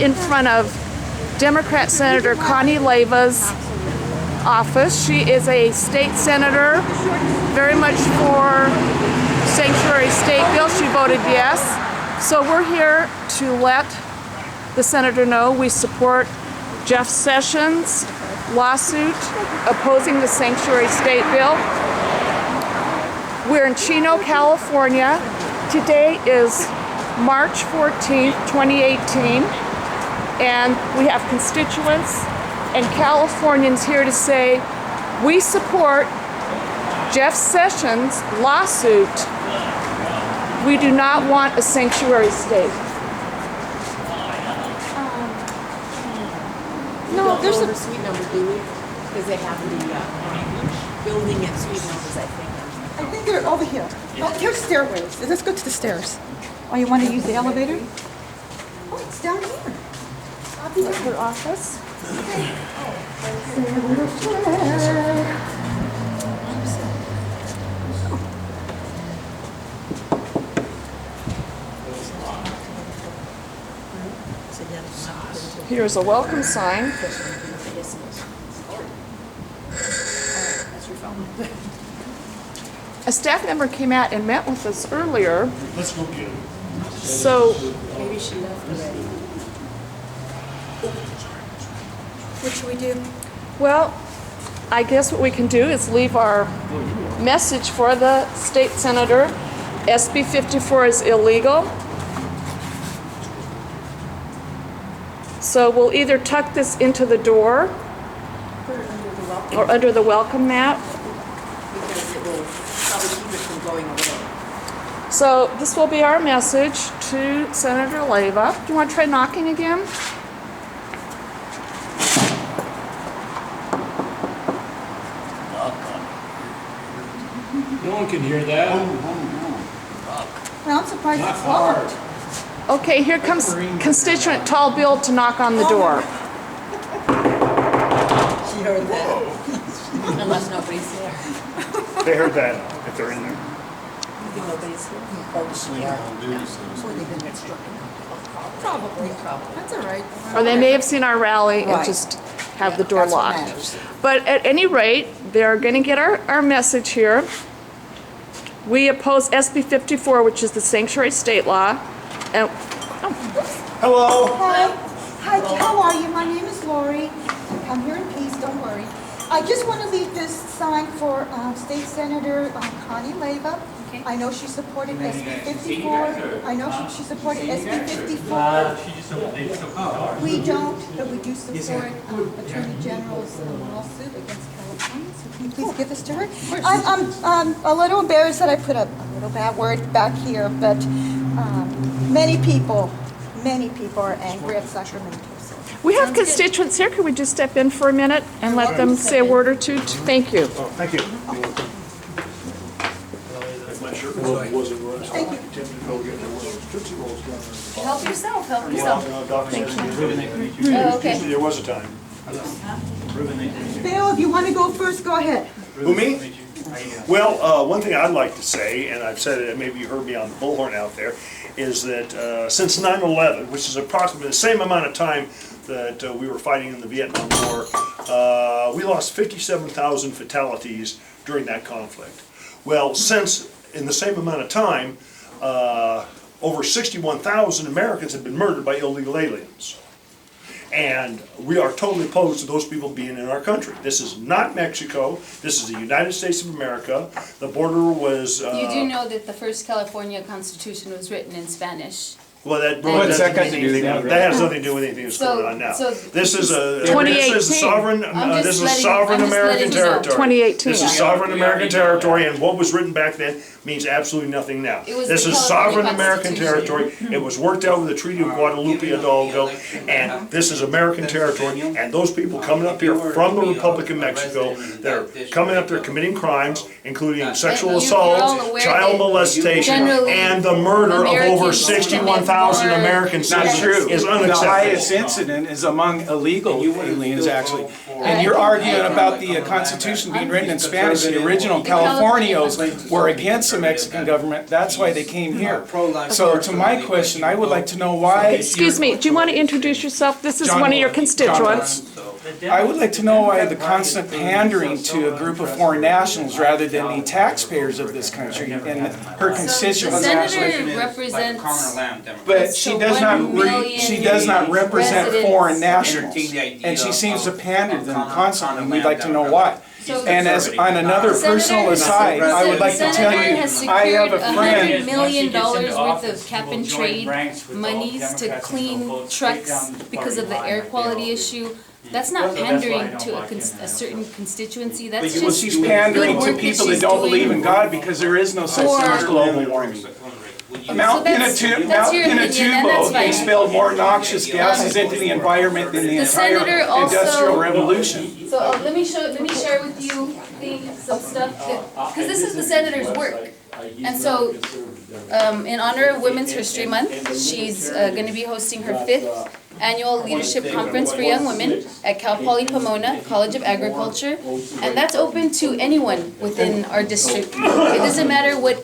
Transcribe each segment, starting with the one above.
in front of Democrat Senator Connie Leyva's office. She is a state senator, very much for sanctuary state bill. She voted yes. So we're here to let the senator know we support Jeff Sessions' lawsuit opposing the sanctuary state bill. We're in Chino, California. Today is March 14th, 2018, and we have constituents and Californians here to say we support Jeff Sessions' lawsuit. We do not want a sanctuary state. No, there's a suite number, do we? Because they have the building and suite numbers, I think. I think they're over here. Oh, here's stairways. Let's go to the stairs. Oh, you want to use the elevator? Oh, it's down here. I'll be at Her office. Here's a welcome sign. A staff member came out and met with us earlier. Let's go get him. So Maybe she left already. What should we do? well, I guess what we can do is leave our message for the state senator. SB 54 is illegal. So we'll either tuck this into the door or under the welcome mat. Because it will probably keep it from going away. So this will be our message to Senator Leyva. Do you want to try knocking again? No one can hear that. Well, I'm surprised Not it's hard. locked. Okay, here comes constituent Tall Bill to knock on the door. She heard that. Unless nobody's there. They heard that if they're in there. You think nobody's here? Probably are. Or they've been instructed. Probably. That's all right. Or they may have seen our rally and Right. just have the door That's what locked. matters. But at any rate, they're going to get our message here. We oppose SB 54, which is the sanctuary state law. And, Hello. Hi. Hi, how are you? My name is Lori. I'm here in peace, don't worry. I just want to leave this sign for State Senator Connie Leyva. I know she supported SB 54. I know she supported SB 54. We don't, but we do support Attorney General's lawsuit against California. So can you please give this to her? I'm a little embarrassed that I put a little bad word back here, but many people are angry at Sacramento. So. we have constituents here. Could we just step in for a minute and let them say a word or two? Thank you. Oh, thank you. My shirt wasn't running. Thank you. Help yourself, help yourself. Oh, okay. There was a time. Bill, if you want to go first, go ahead. Who, me? Well, one thing I'd like to say, and I've said it, and maybe you heard me on the bullhorn out there, is that since 9/11, which is approximately the same amount of time that we were fighting in the Vietnam War, we lost 57,000 fatalities during that conflict. Well, since in the same amount of time, over 61,000 Americans have been murdered by illegal aliens. And we are totally opposed to those people being in our country. This is not Mexico. This is the United States of America. The border was... You do know that the first California Constitution was written in Spanish. Well, that What's doesn't that got to mean do with anything. that? That has nothing to do with anything that's going on now. So This is a 2018. sovereign. I'm This just is sovereign letting American you know. territory. 2018. This is sovereign American territory, and what was written back then means absolutely nothing now. It was This the is California sovereign American Constitution. territory. It was worked out with the Treaty of Guadalupe Hidalgo, and this is American territory. And those people coming up here from the Republic of Mexico, that are coming up there committing crimes, including sexual you're all assault, aware child that molestation, generally and the murder of over Americans 61,000 commit more- American Not citizens true. is The unacceptable. highest incident is among illegal aliens, actually. And you're arguing about the Constitution being written in Spanish. The original Californios were against the Mexican government, that's why they came here. So to my question, I would like to know why. Excuse me, do you want to introduce yourself? This is one of your constituents. I would like to know why the constant pandering to a group of foreign nationals rather than the taxpayers of this country and her The constituents. senator represents But she does not represent foreign nationals, and she seems to pander to them constantly, and we'd like to know why. And as on another personal aside, I would like to tell you, I have a $100 friend. million worth of cap and trade monies to clean trucks because of the air quality issue. That's not pandering to a certain constituency, that's Well, just she's pandering good to work that people that she's don't believe doing. in God because there is no such thing as global warming. Mount that's your opinion, and that's Pinatubo, they fine. spilled more noxious gases into the environment than the senator entire also- industrial revolution. So let me share with you some stuff, because this is the senator's work. And so, in honor of Women's History Month, she's going to be hosting her 5th annual leadership conference for young women at Cal Poly Pomona College of Agriculture, and that's open to anyone within our district. It doesn't matter what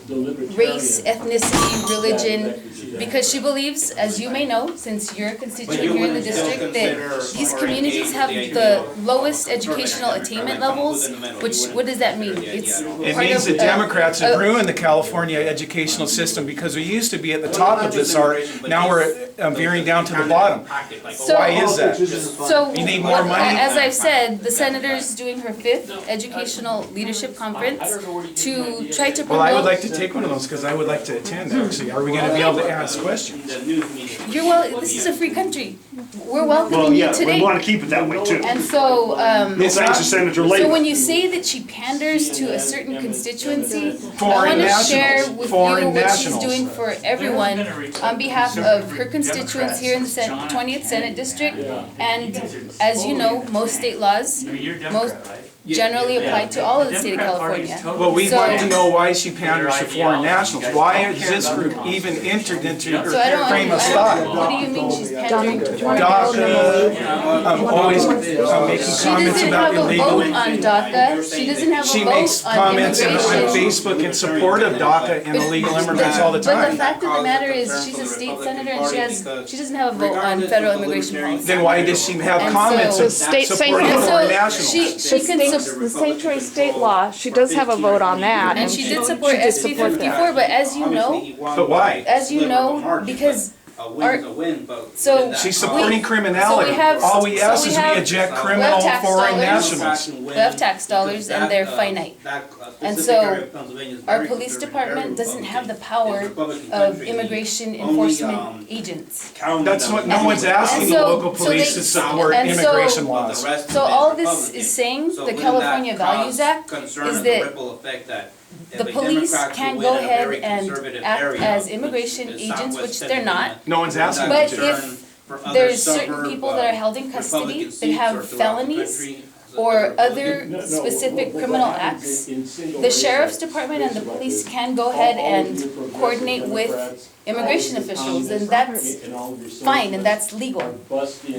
race, ethnicity, religion, because she believes, as you may know, since you're a constituent here in the district, that these communities have the lowest educational attainment levels, which, what does that mean? It's It part means of, that Democrats have ruined the California educational system because we used to be at the top of this art, now we're veering down to the bottom. Why is that? So, You need more money? as I've said, the senator's doing her 5th educational leadership conference to try to Well, I would promote. like to take one of those because I would like to attend, actually. Are we going to be able to ask questions? This is a free country. We're Well, welcoming you yeah, we today. want to keep it that way too. And so, Well, thanks to Senator so Leyva. when you say that she panders to a certain constituency, I Foreign want to share nationals. with Foreign you what she's nationals. doing for everyone on behalf of her constituents here in the 20th Senate District. And as you know, most state laws, most generally apply to all of the state of California. Well, we So- want to know why she panders to foreign nationals. Why has this group even entered into her So I don't, frame of what thought? do you mean she's pandering to? DACA, always making She comments doesn't about have a illegal. vote on DACA, she doesn't have She a makes vote on comments on immigration. Facebook in support of DACA and illegal immigrants all the But the time. fact of the matter is, she's a state senator and she doesn't have a vote on federal immigration policy. Then why does she have And comments so- of State supporting And sanctuary- foreign so nationals? she can, The sanctuary state law, she does have a vote on that. and she did support SB 54, but as you know, But why? because A win's a win, but. so- She's supporting criminality. so we have- All we ask so we is we have- eject we have criminal tax foreign dollars. nationals. we have tax dollars and they're finite. And so, our police department doesn't have the power of immigration enforcement agents. That's what, no one's asking And the so- local so police they- to support and so- immigration laws. So all this is saying, the California Values Act, is that the police can go ahead and act as immigration agents, which they're not. No one's asking But them to. if there's certain people that are held in custody that have felonies or other specific criminal acts, the sheriff's department and the police can go ahead and coordinate with immigration officials, and that's fine, and that's legal,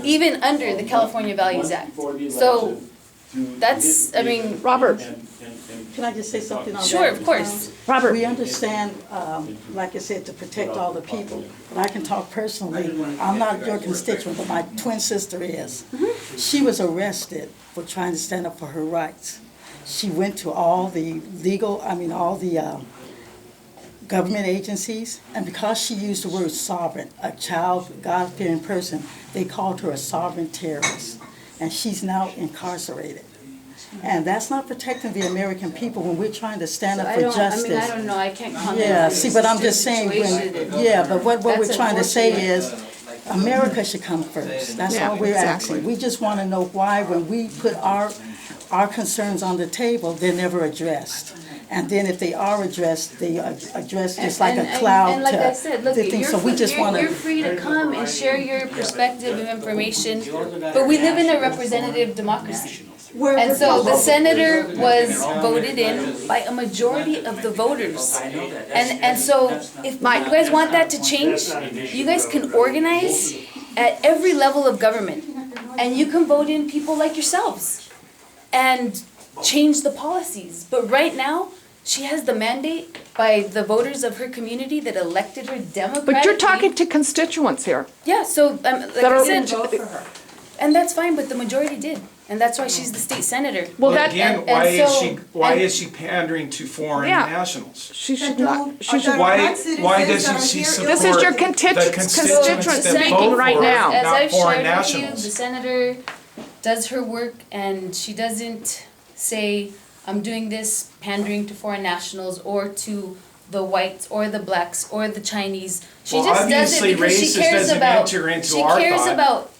even under the California Values Act. So, that's, I mean, Robert, Can I just say something on that? sure, of course. Robert. We understand, like I said, to protect all the people, but I can talk personally. I'm not your constituent, but my twin sister is. She was arrested for trying to stand up for her rights. She went to all the all the government agencies, and because she used the word sovereign, a child, God-fearing person, they called her a sovereign terrorist, and she's now incarcerated. And that's not protecting the American people when we're trying to stand up for justice. I don't know, I can't comment Yeah, on see, but I'm just saying, but what we're That's trying to say unfortunate. is, America should come first. That's Yeah, all we're exactly. asking. We just want to know why, when we put our concerns on the table, they're never addressed. And then if they are addressed, they address just like a cloud And like I to said, look, the thing. So we just want you're to, free to come and share your perspective and information, but we live in a representative democracy. And so the senator was voted in by a majority of the voters. And so if you guys want that to change, you guys can organize at every level of government. And you can vote in people like yourselves and change the policies. But right now, she has the mandate by the voters of her community that elected her democratically. But you're talking to constituents here. Yeah, so, like That I are- said, Vote for her. and that's fine, but the majority did, and that's why she's the state senator. Well, that, Again, and why so- is she pandering to foreign Yeah. nationals? she should That not, don't- she should, that Why, non-citizens why that doesn't are she here support This is your the constituents constituents that speaking vote right for her, now. As not I've foreign shared with you, the nationals? senator does her work and she doesn't say, I'm doing this pandering to foreign nationals or to the whites or the blacks or the Chinese. She Well, just does it obviously because she racist cares doesn't about, enter into she our cares thought. about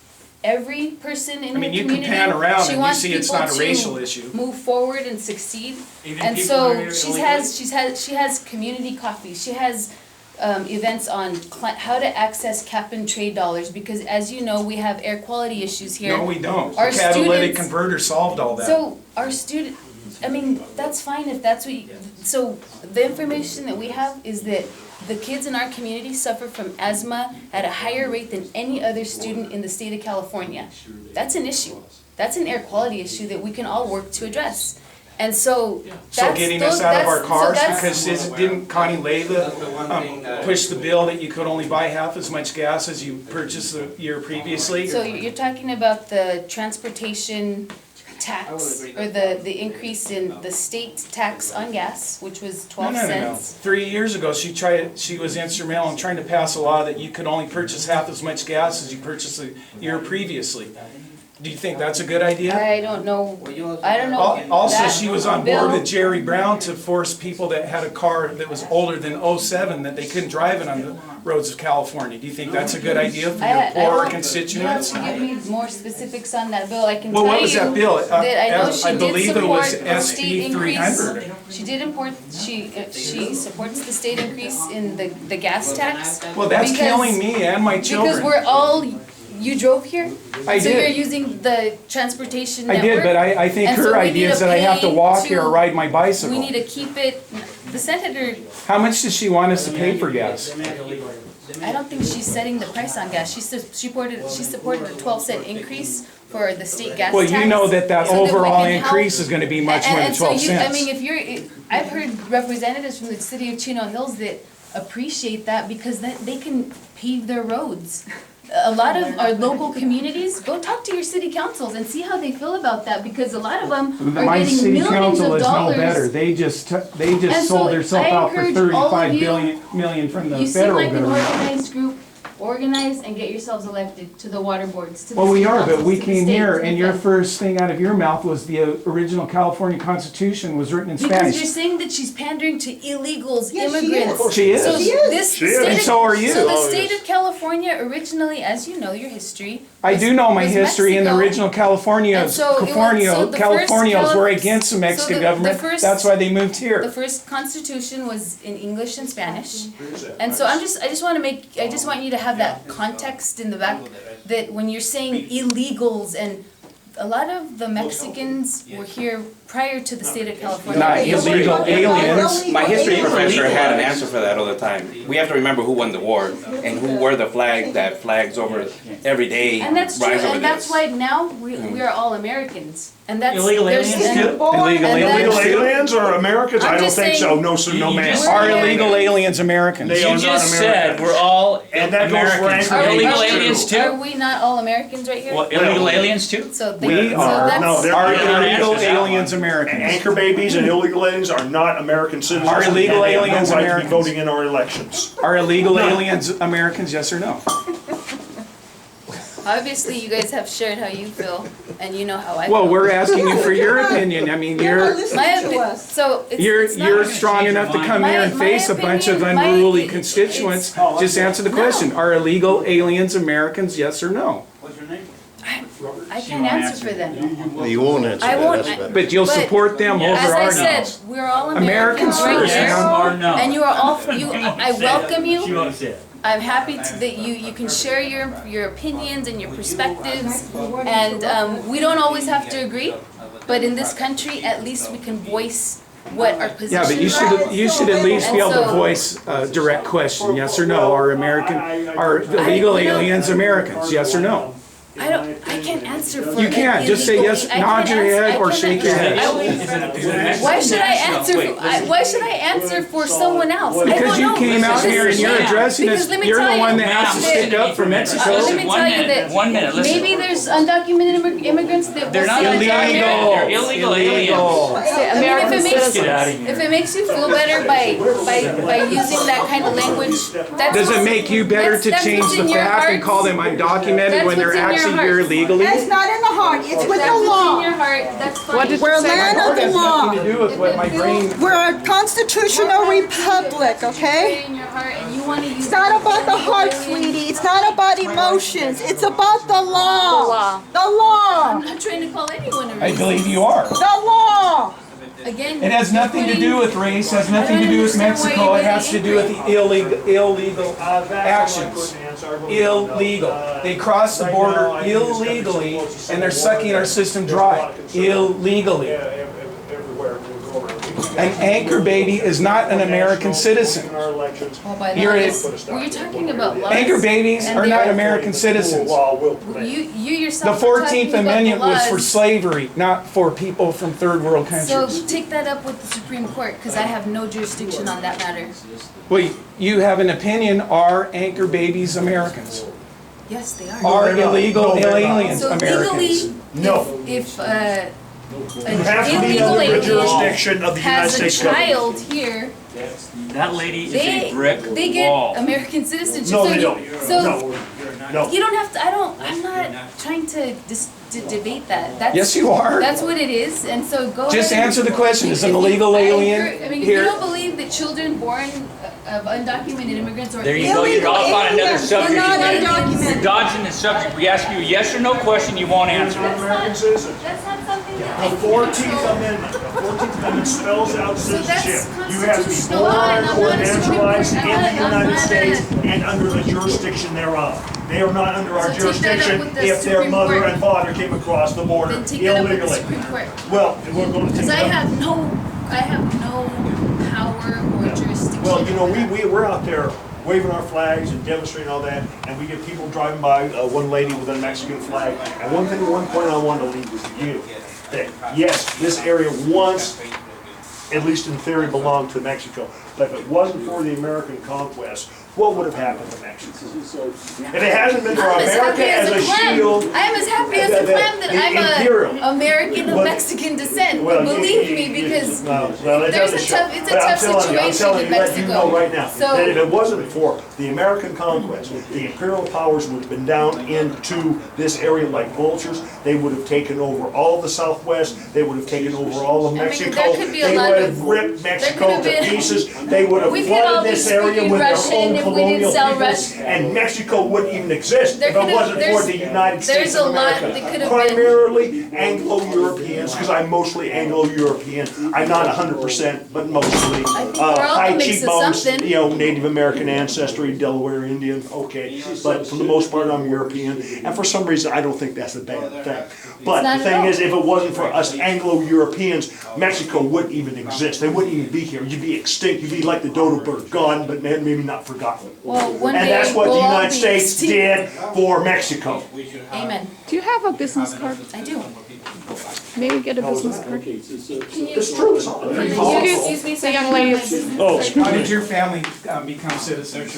every person in I mean, her you community. can pan around She and you wants see it's people not a to racial issue. move forward and succeed. Even And people who are so illegally? she has community coffee, she has events on how to access cap and trade dollars, because as you know, we have air quality issues here. No, we don't. Our The catalytic students- converter solved all that. So our student, I mean, that's fine if that's what you, so the information that we have is that the kids in our community suffer from asthma at a higher rate than any other student in the state of California. That's an issue. That's an air quality issue that we can all work to address. And so So that's, getting those, us out of our that's, so cars, that's. because didn't Connie Leyva push the bill that you could only buy half as much gas as you purchased the year previously? So you're talking about the transportation tax, or the increase in the state tax on gas, which was 12 No. cents. 3 years ago, she was instrumental in trying to pass a law that you could only purchase half as much gas as you purchased the year previously. Do you think that's a good idea? I don't know, I don't know. Also, that she was on bill. board with Jerry Brown to force people that had a car that was older than '07 that they couldn't drive it on the roads of California. Do you think that's a good idea for your I poor don't- constituents? You have to give me more specifics on that bill. I can Well, tell what was you that bill? that I know she I did believe it was support the SB state increase. 300. She did import, she supports the state increase in the gas tax. Well, that's because- killing me and my Because children. we're all, you drove here? I So did. you're using the transportation I network? did, but I think And so her we idea need is to that I have to pay walk here or to- ride my We bicycle. need to keep it, the senator, How much does she want us to pay for gas? I don't think she's setting the price on gas. She supported a 12-cent increase for the state gas tax. Well, you know that so we overall can help- increase is gonna be much more than And so 12 you, I cents. mean, if you're, I've heard representatives from the city of Chino Hills that appreciate that because they can pave their roads. A lot of our local communities, go talk to your city councils and see how they feel about that, because a lot of them are My getting city millions council of is no dollars. better. They just And so sold themselves I out for encourage all of 35 you- million from the You seem federal like an government. organized group. Organize and get yourselves elected to the water boards, to the Well, we city are, but councils, we to the came state, here to and the your fed. first thing out of your mouth was the original California Constitution was written in Because you're Spanish. saying that she's pandering to illegals, Yes, she immigrants. is. She is. So She is. this She is. state And of- so are you. So the state of California originally, as you know, your history. I was- do know my was history in the Mexico. original California. And so it was- so the first Californios were Cali- against the so Mexican the government. first- That's why they moved The here. first constitution was in English and Spanish. And so I just want you to have that context in the back, that when you're saying illegals, and a lot of the Mexicans were here prior to the state of California. Not They were- illegal aliens. My history professor had an answer for that all the time. We have to remember who won the war and who wore the flag that flags over every day. And that's true, rise over and that's this. why now we are all Americans, and that's. Illegal there's- aliens and- too? Illegal and aliens then- Illegal too. aliens or Americans? I'm I don't just think so. saying- No, sir, no You ma'am. just- Are We're- illegal aliens Americans? They You are not just said Americans. we're all And that goes for Americans. anchor Are illegal babies, too. aliens Are too? we not all Americans right here? Well, illegal aliens too? So We so are. that's- No, they're Are You're not illegal answering that aliens one. Americans? Anchor babies and illegal aliens are not American citizens. Are illegal and they have aliens no right to be Americans? voting in our elections. Are illegal aliens Americans, yes or no? Obviously, you guys have shared how you feel, and you know how I feel. Well, we're asking you for your opinion. I mean, You're not you're, listening to us. So it's you're not. strong enough to come here and My face a bunch of opinion, unruly it's- constituents. Just answer the question. Are illegal aliens Americans, yes or no? I can't answer for them. You won't answer I that, won't- that's better. But you'll But support them Yes. over As I our said, needs. we're all Americans Americans right first, here, man. Or no? and you are all. I welcome She you. won't say it. I'm happy that you can share your opinions and your perspectives, and we don't always have to agree, but in this country, at least we can voice what our Yeah, positions but you should at least be able to And so- voice a direct question, yes or no. Are illegal aliens Americans, yes or no? I can't answer for. You can't, just say yes, nod your head, or shake your head. Why should I answer? Why should I answer for someone else? I Because don't you know. came out here and you're addressing us, Because let me you're tell the you, one that has to stick up for Mexico. Let me tell you that 1 minute, listen. maybe there's undocumented immigrants that They're will not say that illegal. They're illegal aliens. American citizens. Get out of here. if it makes you feel better by using that kind of language, that's Does it what's- make you better to that's change what's the in your fact and heart. call them undocumented That's when they're what's in your actually heart. here legally? It's not in the heart, it's with That's the what's in law. your heart. That's fine. What did We're you say? land of the law. Nothing to do with what my brain. We're a constitutional republic, okay? in your heart and you want to use It's not about the heart, sweetie. It's not about emotions. It's about the law. The law. The law. I'm not trying to call anyone a I racist. believe you are. The law. Again, It has nothing to do with race, has nothing to do with Mexico, it has to do with the illegal actions. Illegal. They cross the border illegally and they're sucking our system dry. Illegally. An anchor baby is not an American citizen. Oh, by Here it laws. is. Were you talking about laws? Anchor babies And are they not are- American citizens. You The yourself were talking 14th about the Amendment was for laws. slavery, not for people from third world So countries. take that up with the Supreme Court because I have no jurisdiction on that matter. Well, you have an opinion, are anchor babies Americans? Yes, they are. Are they're not. illegal No, they're not. aliens So Americans? legally, No. if You an have to be illegal under the alien jurisdiction of the United has a States government. child here, That lady is a brick they get wall. American citizenship. No, So they you- don't. So No. you don't have to. I'm not trying to debate that. That's, Yes, you are. That's what it is, and so go. Just ahead and- answer the question, is an If you- illegal I alien agree. I mean, if here? you don't believe that children born of undocumented immigrants or There you go, you're off on another subject. We're not again. undocumented. You're dodging the subject. We ask you a yes or no question, you won't answer it. American citizens. That's not something that I The can 14th control. Amendment, the 14th Amendment spells out So that's citizenship. You have to be constitutional law, and I'm born or not a Supreme naturalized Court. in the I'm not United a- States and under the jurisdiction thereof. They are not under our So take that up jurisdiction with the if their Supreme mother Court. and father came across the border Then take that up with the illegally. Supreme Court. Well, we're going to take Because I that up. have no power or jurisdiction. Well, you know, over that. we're out there waving our flags and demonstrating all that, and we get people driving by, one lady with a Mexican flag. And one point I want to leave with you, that yes, this area once, at least in theory, belonged to Mexico. But if it wasn't for the American conquest, what would have happened to Mexico? If it hasn't been for I'm as America happy as a clam. shield. I am as happy as a clam that the I'm imperial. a American of Well, Mexican descent. Well, Believe you- me, because well, it there's doesn't a show. tough- it's a But I'm tough telling you, I'm situation telling in you, let you Mexico. know right now, So- that if it wasn't for the American conquest, the imperial powers would have been down into this area like vultures. They would have taken over all the Southwest. They would have taken over all of mean, Mexico. there could be a They lot would of- have ripped there Mexico could have to been- pieces. They would have We could all flooded be this area speaking with their Russian own if we didn't colonial sell peoples, Russian. and Mexico wouldn't even exist There if it could have- wasn't for there's- the United there's States a of lot America. that could have been- Primarily Anglo-Europeans, because I'm mostly Anglo-European. I'm not 100%, but mostly. think we're all a High mix of cheekbones, something. you know, Native American ancestry, Delaware Indian, okay. But for the most part, I'm European, and for some reason, I don't think that's a bad thing. But not the at thing all. is, if it wasn't for us Anglo-Europeans, Mexico wouldn't even exist. They wouldn't even be here. You'd be extinct. You'd be like the dodo bird, gone, but maybe not forgotten. well, one And day that's what the we'll all United be States extinct. did for Mexico. Amen. Do you have a business card? I do. Maybe get a business card. It's true. It's all pretty false. Excuse me, The young lady. How did your family become citizens?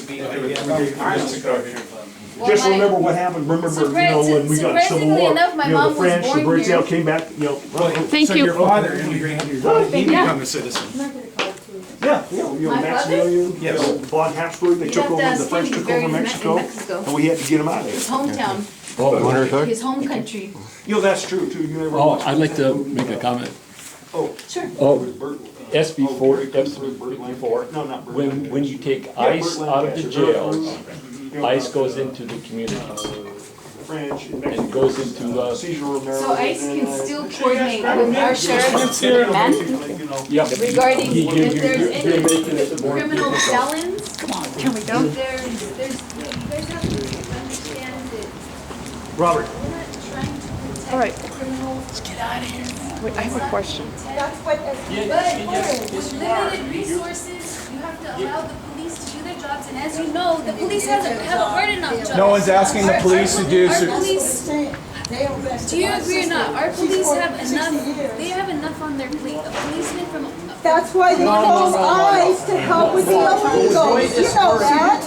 Just remember what happened. Remember, you know, when we got Civil Surprisingly War, enough, my you know, mom the was French, the born British, they here. all came back, you know. Thank So you. your father immigrated here, how did he become a citizen? Yeah, you know, My Maximilian, Yes. von Habsburg, they You'd took have to over, the ask French him, took he's over very Mexico, in Mexico. and we had to get them out of His there. hometown, his home country. You know, that's true too, you never. Oh, I'd like to make a comment. Oh, Sure. Oh, SB4, SB54, no, not Bert. when you take Yeah, ICE Bert out of the Lancaster. jails, You know, ICE goes into the communities French in and Mexico. goes into, Caesar Romero. So ICE and, can still coordinate with our sheriff's men you know, yep. regarding if there's You're any making it more criminal difficult. felons. Come on, can we go? You guys have to understand that Robert, we're not trying to All right. protect criminals. Let's get out of here. Wait, I have a question. That's what, But with limited resources, you have to allow the police to do their jobs, and as you know, the police have a hard enough job. No one's asking the police to do Our so. police Do you agree or not? Our police have enough, they have enough on their plate. A policeman from, That's why they close eyes to help with the illegals. You know that.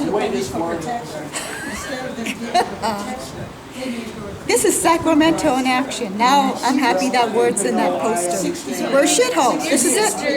This is Sacramento in action. Now I'm happy that word's in that poster. We're a shithole. This is it.